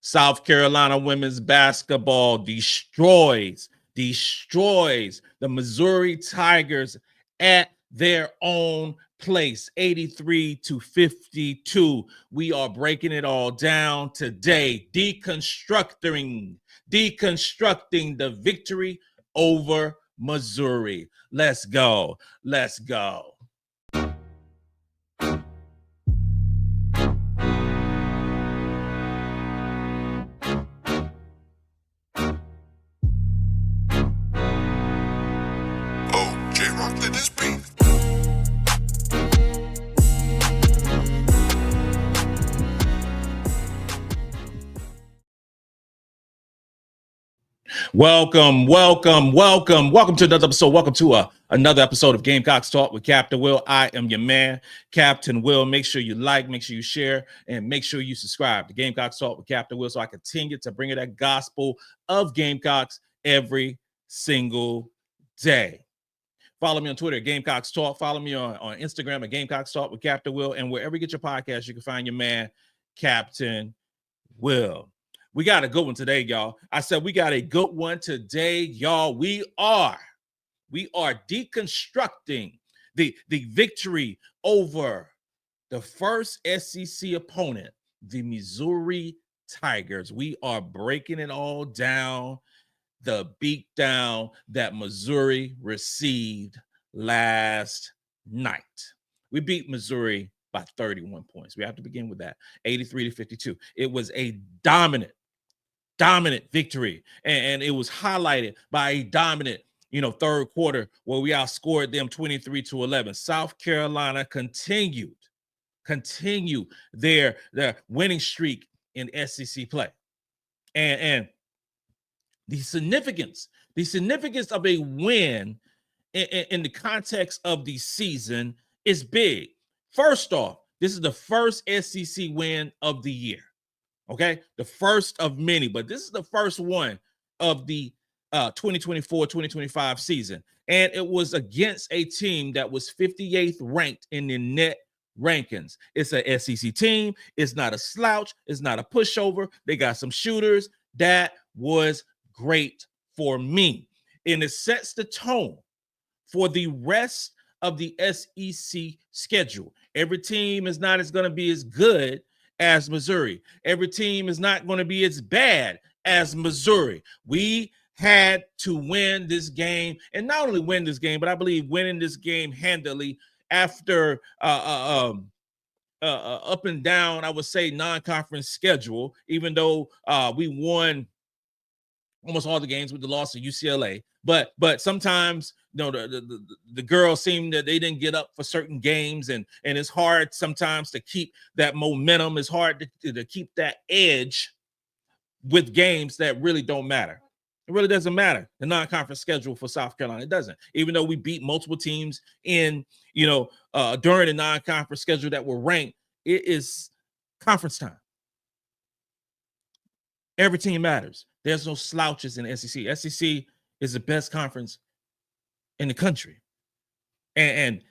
South Carolina women's basketball destroys the Missouri Tigers at their own place, 83-52. We are breaking it all down today, deconstructing the victory over Missouri. Let's go. Welcome to another episode. Welcome to another episode of Gamecocks Talk with Captain Will. I am your man, Captain Will. Make sure you like, make sure you share, and make sure you subscribe to Gamecocks Talk with Captain Will so I continue to bring you that gospel of Gamecocks every single day. Follow me on Twitter at Gamecocks Talk. Follow me on Instagram at Gamecocks Talk with Captain Will. And wherever you get your podcast, you can find your man, Captain Will. We got a good one today, y'all. I said we got a good one today, y'all. We are deconstructing the victory over the first SEC opponent, the Missouri Tigers. We are breaking it all down, the beatdown that Missouri received last night. We beat Missouri by 31 points. We have to begin with that. 83-52. It was a dominant victory, and it was highlighted by a dominant third quarter where we outscored them 23-11. South Carolina continued their winning streak in SEC play, and the significance of a win in the context of the season is big. First off, this is the first SEC win of the year. Okay, the first of many, but this is the first one of the 2024-2025 season. And it was against a team that was 58th ranked in the net rankings. It's a SEC team. It's not a slouch. It's not a pushover. They got some shooters. That was great for me. And it sets the tone for the rest of the SEC schedule. Every team is not going to be as good as Missouri. Every team is not going to be as bad as Missouri. We had to win this game, and not only win this game, but I believe winning this game handily after up and down, I would say, non-conference schedule, even though we won almost all the games with the loss of UCLA. But sometimes the girls seem that they didn't get up for certain games, and it's hard sometimes to keep that momentum. It's hard to keep that edge with games that really don't matter. It really doesn't matter, the non-conference schedule for South Carolina. It doesn't. Even though we beat multiple teams in during the non-conference schedule that were ranked, it is conference time. Every team matters. There's no slouches in SEC. SEC is the best conference in the country. And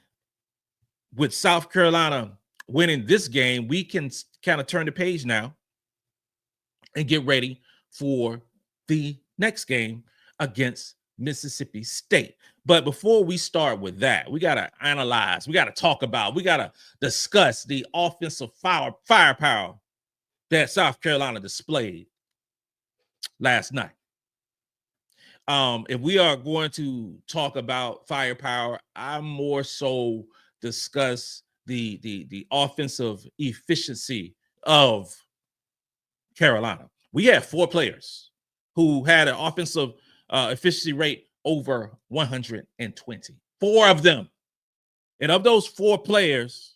with South Carolina winning this game, we can kind of turn the page now and get ready for the next game against Mississippi State. But before we start with that, we got to analyze, we got to talk about, we got to discuss the offensive firepower that South Carolina displayed last night. If we are going to talk about firepower, I more so discuss the offensive efficiency of Carolina. We had 4 players who had an offensive efficiency rate over 120. 4 of them. And of those 4 players,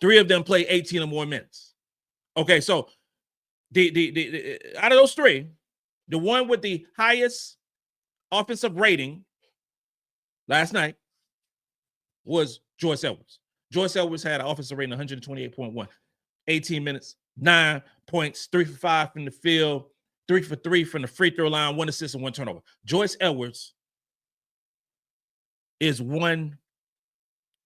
3 of them play 18 or more minutes. Okay, so the out of those 3, the one with the highest offensive rating last night was Joyce Edwards. Joyce Edwards had an offensive rating of 128.1, 18 minutes, 9 points, 3 for 5 from the field, 3 for 3 from the free throw line, 1 assist and 1 turnover. Joyce Edwards is one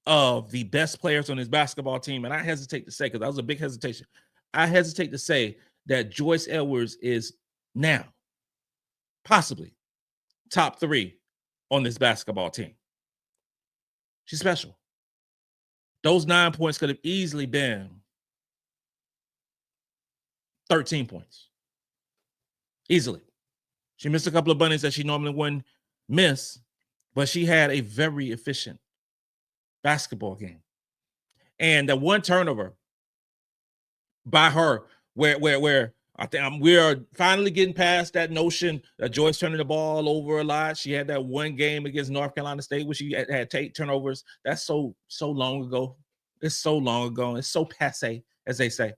of the best players on his basketball team, and I hesitate to say, because that was a big hesitation, I hesitate to say that Joyce Edwards is now possibly top 3 on this basketball team. She's special. Those 9 points could have easily been 13 points. Easily. She missed a couple of bunnies that she normally wouldn't miss, but she had a very efficient basketball game. And the one turnover by her, where I think we are finally getting past that notion that Joyce turning the ball over a lot. She had that one game against North Carolina State where she had 8 turnovers. That's so long ago. It's so long ago. It's so passe, as they say.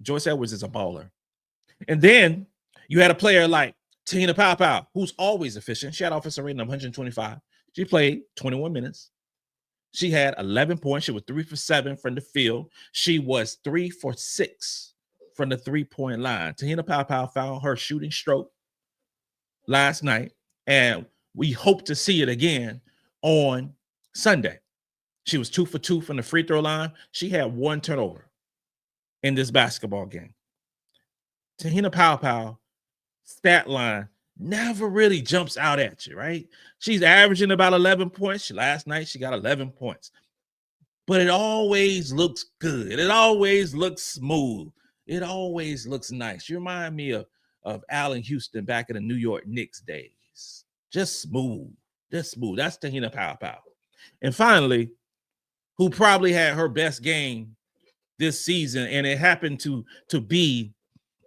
Joyce Edwards is a baller. And then you had a player like Tahina Powell, who's always efficient. She had offensive rating of 125. She played 21 minutes. She had 11 points. She was 3 for 7 from the field. She was 3 for 6 from the 3-point line. Tahina Powell found her shooting stroke last night, and we hope to see it again on Sunday. She was 2 for 2 from the free throw line. She had 1 turnover in this basketball game. Tahina Powell stat line never really jumps out at you, right? She's averaging about 11 points. Last night, she got 11 points. But it always looks good. It always looks smooth. It always looks nice. You remind me of Allen Houston back in the New York Knicks days. Just smooth. Just smooth. That's Tahina Powell. And finally, who probably had her best game this season, and it happened to be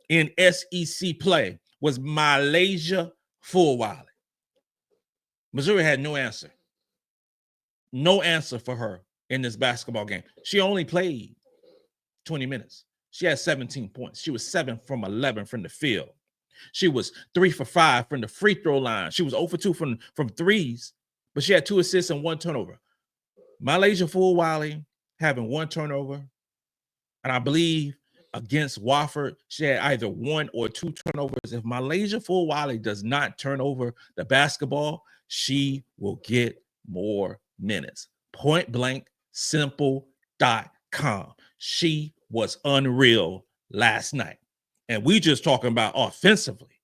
in SEC play, was MiLaysia Fulwiley. Missouri had no answer. No answer for her in this basketball game. She only played 20 minutes. She had 17 points. She was 7 from 11 from the field. She was 3 for 5 from the free throw line. She was 0 for 2 from threes, but she had 2 assists and 1 turnover. MiLaysia Fulwiley having 1 turnover, and I believe against Wofford, she had either 1 or 2 turnovers. If MiLaysia Fulwiley does not turn over the basketball, she will get more minutes. PointBlankSimple.com. She was unreal last night. And we just talking about offensively.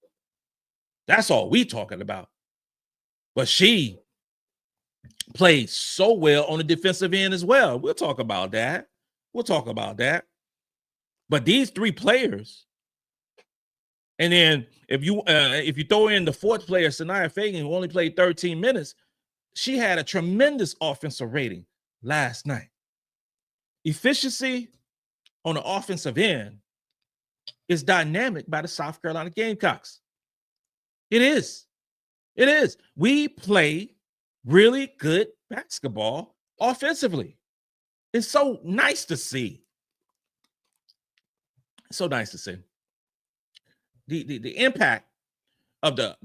That's all we talking about. But she played so well on the defensive end as well. We'll talk about that. But these 3 players, and then if you throw in the 4th player, Sania Feagin, who only played 13 minutes, she had a tremendous offensive rating last night. Efficiency on the offensive end is dynamic by the South Carolina Gamecocks. It is. We play really good basketball offensively. It's so nice to see. So nice to see. The impact of the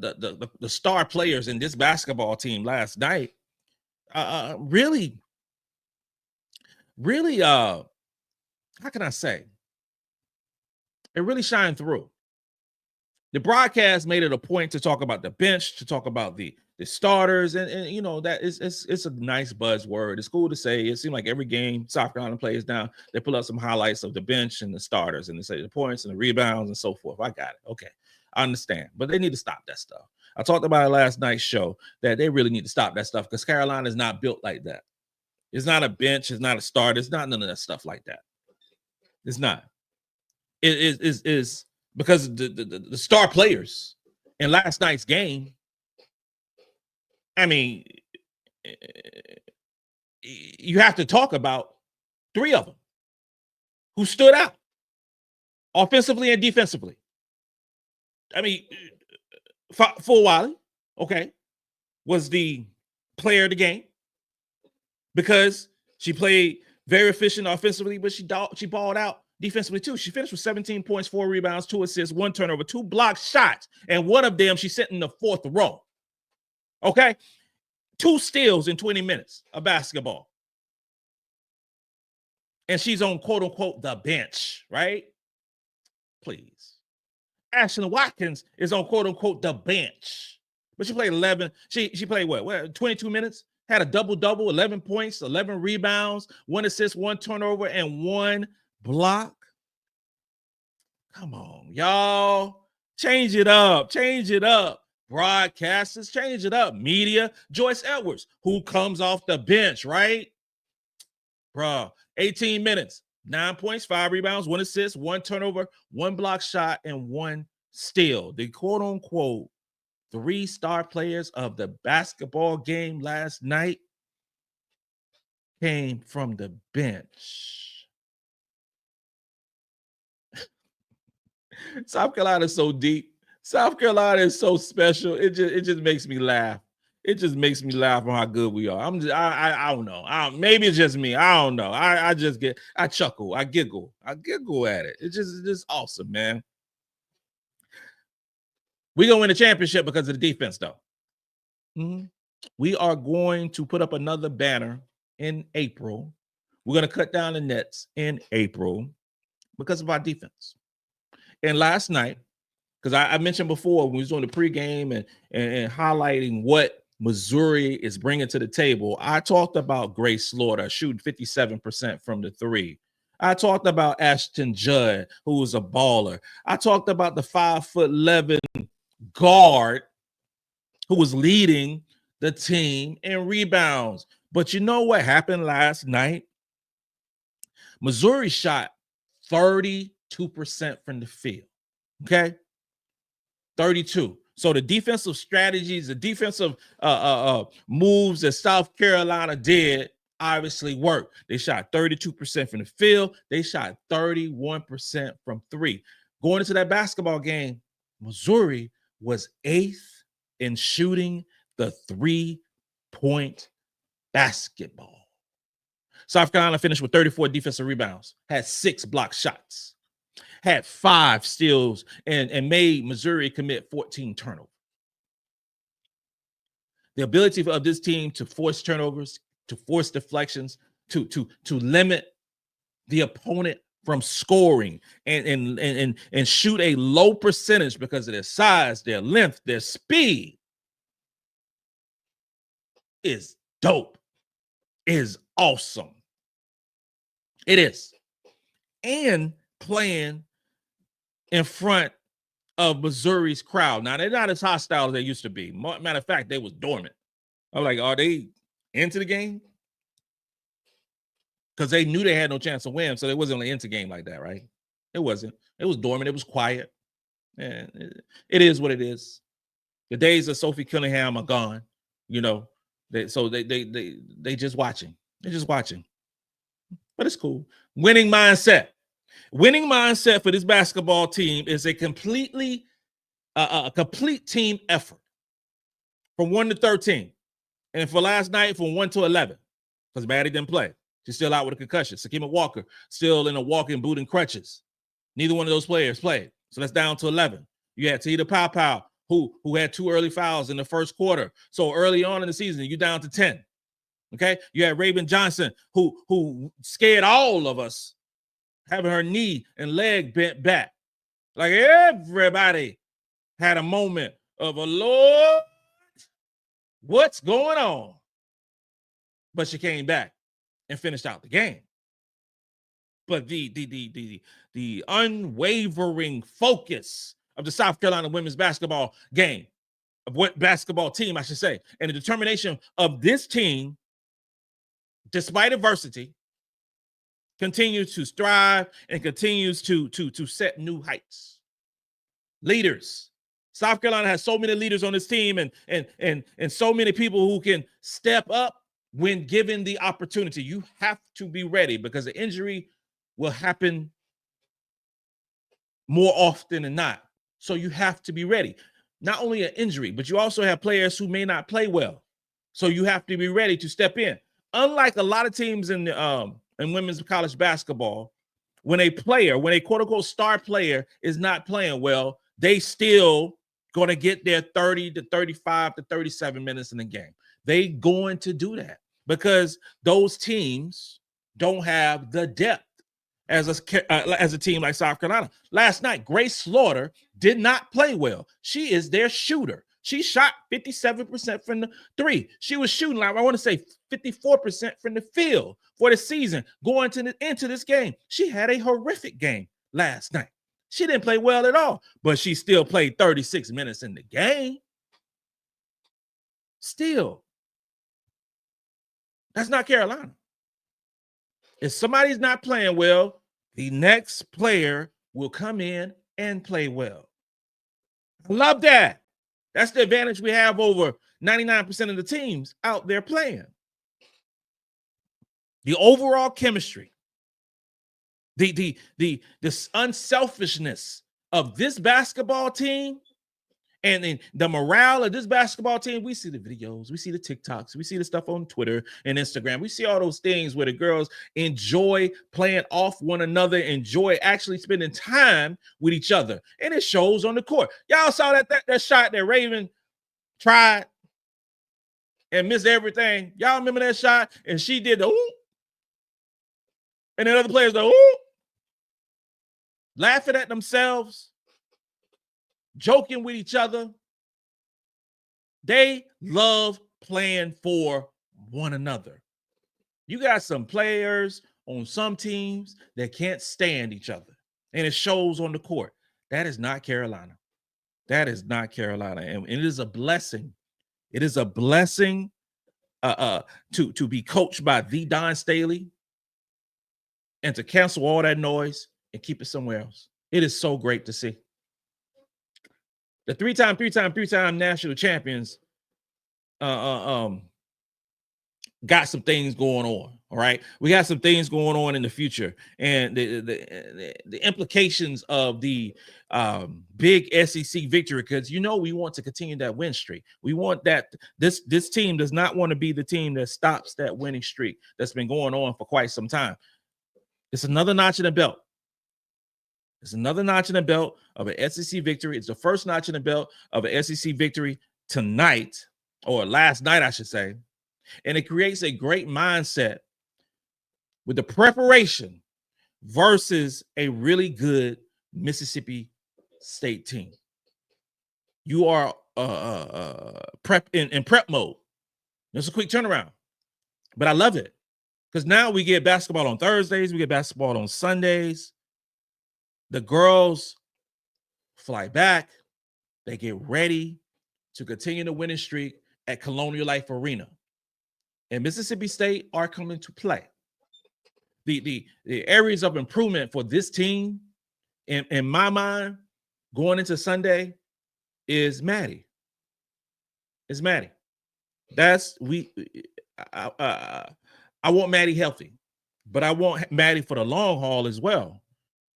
star players in this basketball team last night really how can I say? It really shined through. The broadcast made it a point to talk about the bench, to talk about the starters, and you know that it's a nice buzzword. It's cool to say. It seemed like every game South Carolina plays down, they pull up some highlights of the bench and the starters, and they say the points and the rebounds and so forth. I got it. Okay, I understand, but they need to stop that stuff. I talked about it last night's show that they really need to stop that stuff because Carolina is not built like that. It's not a bench. It's not a starter. It's not none of that stuff like that. It's not. It is because the star players in last night's game. I mean, you have to talk about 3 of them who stood out offensively and defensively. I mean, Fulwiley, okay, was the player of the game because she played very efficient offensively, but she balled out defensively too. She finished with 17 points, 4 rebounds, 2 assists, 1 turnover, 2 blocked shots, and one of them she sent in the 4th row. Okay, 2 steals in 20 minutes of basketball. And she's on quote unquote the bench, right? Please. Ashlyn Watkins is on quote unquote the bench. But she played 11. She played what? 22 minutes? Had a double-double, 11 points, 11 rebounds, 1 assist, 1 turnover, and 1 block. Come on, y'all. Change it up. Change it up. Broadcasters, change it up. Media, Joyce Edwards, who comes off the bench, right? Bro, 18 minutes, 9 points, 5 rebounds, 1 assist, 1 turnover, 1 block shot, and 1 steal. The quote-unquote 3-star players of the basketball game last night came from the bench. South Carolina is so deep. South Carolina is so special. It just makes me laugh. It just makes me laugh on how good we are. I don't know. Maybe it's just me. I don't know. I chuckle. I giggle at it. It's just awesome, man. We gonna win the championship because of the defense, though. Mm-hmm. We are going to put up another banner in April. We're gonna cut down the nets in April because of our defense. And last night, because I mentioned before when we was doing the pregame and highlighting what Missouri is bringing to the table, I talked about Grace Slaughter shooting 57% from the 3. I talked about Ashton Judd, who was a baller. I talked about the 5'11" guard who was leading the team in rebounds. But you know what happened last night? Missouri shot 32% from the field. Okay, 32. So the defensive strategies, the defensive moves that South Carolina did obviously worked. They shot 32% from the field. They shot 31% from 3. Going into that basketball game, Missouri was 8th in shooting the 3-point basketball. South Carolina finished with 34 defensive rebounds, had 6 block shots, had 5 steals, and made Missouri commit 14 turnovers. The ability of this team to force turnovers, to force deflections, to limit the opponent from scoring and shoot a low percentage because of their size, their length, their speed is dope, is awesome. It is. And playing in front of Missouri's crowd. Now, they're not as hostile as they used to be. Matter of fact, they was dormant. I'm like, are they into the game? Because they knew they had no chance to win, so they wasn't into the game like that, right? It wasn't. It was dormant. It was quiet. And it is what it is. The days of Sophie Cunningham are gone. You know, they just watching. They're just watching. But it's cool. Winning mindset. Winning mindset for this basketball team is a complete team effort from 1 to 13. And for last night, from 1 to 11, because Maddy didn't play. She's still out with a concussion. Sakima Walker still in a walking boot and crutches. Neither one of those players played. So that's down to 11. You had Tahita Pow, who had 2 early fouls in the first quarter. So early on in the season, you're down to 10. Okay? You had Raven Johnson, who scared all of us, having her knee and leg bent back. Like everybody had a moment of a Lord, what's going on? But she came back and finished out the game. But the unwavering focus of the South Carolina women's basketball game, of what basketball team, I should say, and the determination of this team, despite adversity, continues to strive and continues to set new heights. Leaders. South Carolina has so many leaders on this team and so many people who can step up when given the opportunity. You have to be ready because the injury will happen more often than not. So you have to be ready. Not only an injury, but you also have players who may not play well. So you have to be ready to step in. Unlike a lot of teams in women's college basketball, when a quote unquote star player is not playing well, they still going to get their 30 to 35 to 37 minutes in the game. They going to do that because those teams don't have the depth as a team like South Carolina. Last night, Grace Slaughter did not play well. She is their shooter. She shot 57% from the 3. She was shooting, like I want to say 54% from the field for the season going into this game. She had a horrific game last night. She didn't play well at all, but she still played 36 minutes in the game. Still. That's not Carolina. If somebody's not playing well, the next player will come in and play well. I love that. That's the advantage we have over 99% of the teams out there playing. The overall chemistry, the unselfishness of this basketball team, and then the morale of this basketball team. We see the videos, we see the TikToks, we see the stuff on Twitter and Instagram. We see all those things where the girls enjoy playing off one another, enjoy actually spending time with each other, and it shows on the court. Y'all saw that shot that Raven tried and missed everything. Y'all remember that shot? And she did the ooh, and then other players go ooh, laughing at themselves, joking with each other. They love playing for one another. You got some players on some teams that can't stand each other, and it shows on the court. That is not Carolina. That is not Carolina, and it is a blessing. It is a blessing to be coached by the Don Staley and to cancel all that noise and keep it somewhere else. It is so great to see. The three-time national champions got some things going on. All right, we got some things going on in the future, and the implications of the big SEC victory, because we want to continue that win streak. We want that this team does not want to be the team that stops that winning streak that's been going on for quite some time. It's another notch in the belt. It's another notch in the belt of an SEC victory. It's the first notch in the belt of an SEC victory tonight, or last night, I should say. And it creates a great mindset with the preparation versus a really good Mississippi State team. You are prep in prep mode. It's a quick turnaround, but I love it because now we get basketball on Thursdays, we get basketball on Sundays. The girls fly back. They get ready to continue the winning streak at Colonial Life Arena. And Mississippi State are coming to play. The areas of improvement for this team, in my mind, going into Sunday, is Maddy. It's Maddy. I want Maddy healthy, but I want Maddy for the long haul as well.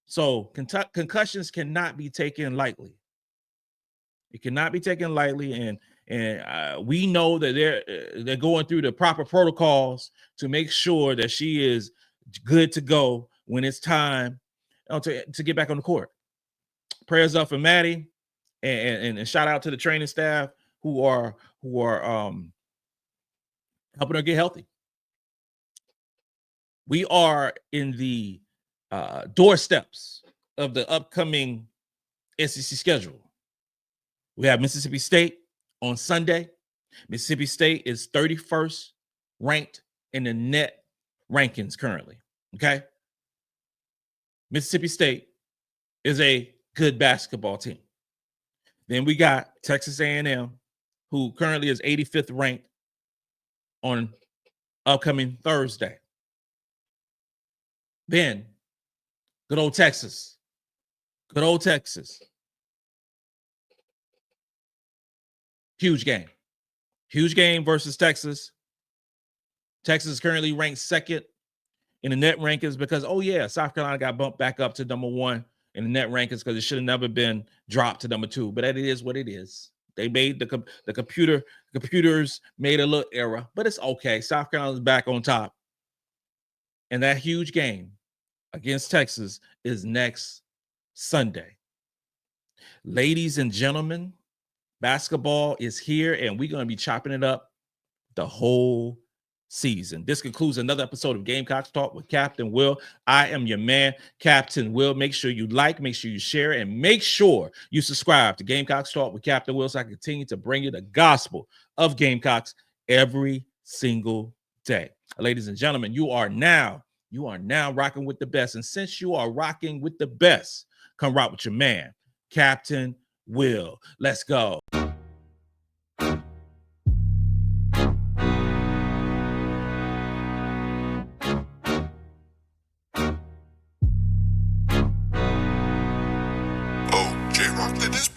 So concussions cannot be taken lightly. It cannot be taken lightly, and we know that they're going through the proper protocols to make sure that she is good to go when it's time to get back on the court. Prayers up for Maddy, and shout out to the training staff who are helping her get healthy. We are in the doorsteps of the upcoming SEC schedule. We have Mississippi State on Sunday. Mississippi State is 31st ranked in the net rankings currently. Okay. Mississippi State is a good basketball team. Then we got Texas A&M, who currently is 85th ranked on upcoming Thursday. Then good old Texas. Good old Texas. Huge game. Huge game versus Texas. Texas is currently ranked second in the net rankings because, South Carolina got bumped back up to number 1 in the net rankings because it should have never been dropped to number 2. But that is what it is. They made the computers made a little error, but it's okay. South Carolina's back on top. And that huge game against Texas is next Sunday. Ladies and gentlemen, basketball is here, and we're going to be chopping it up the whole season. This concludes another episode of Gamecocks Talk with Captain Will. I am your man, Captain Will. Make sure you like, make sure you share, and make sure you subscribe to Gamecocks Talk with Captain Will so I can continue to bring you the gospel of Gamecocks every single day. Ladies and gentlemen, you are now rocking with the best. And since you are rocking with the best, Come rock with your man, Captain Will. Let's go. J-Rock did this